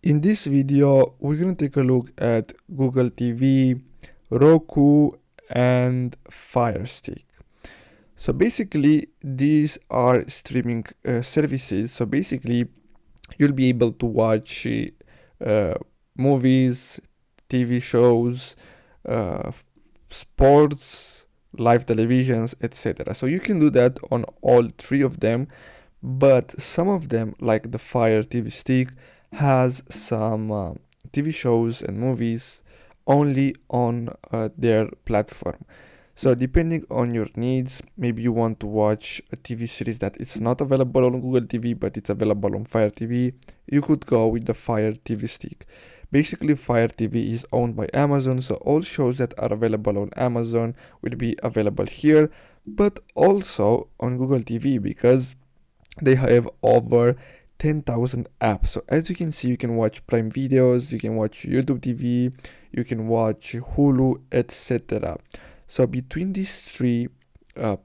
In this video, we're going to take a look at Google TV, Roku, and Firestick. So basically, these are streaming services. So basically, you'll be able to watch movies, TV shows, uh, sports, live televisions, etc. So you can do that on all three of them, but some of them, like the Fire TV Stick, has some TV shows and movies only on their platform. So depending on your needs, maybe you want to watch a TV series that is not available on Google TV but it's available on Fire TV, you could go with the Fire TV Stick. Basically, Fire TV is owned by Amazon, so all shows that are available on Amazon will be available here, but also on Google TV because they have over 10,000 apps. So as you can see, you can watch Prime Videos, you can watch YouTube TV, you can watch Hulu, etc. So between these three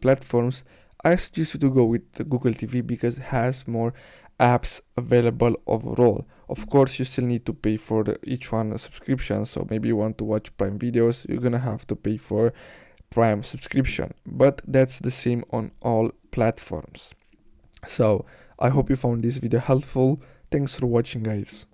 platforms, I suggest you to go with the Google TV because it has more apps available overall. Of course, you still need to pay for each one a subscription. So maybe you want to watch Prime Videos, you're gonna have to pay for Prime subscription. But that's the same on all platforms. So I hope you found this video helpful. Thanks for watching, guys.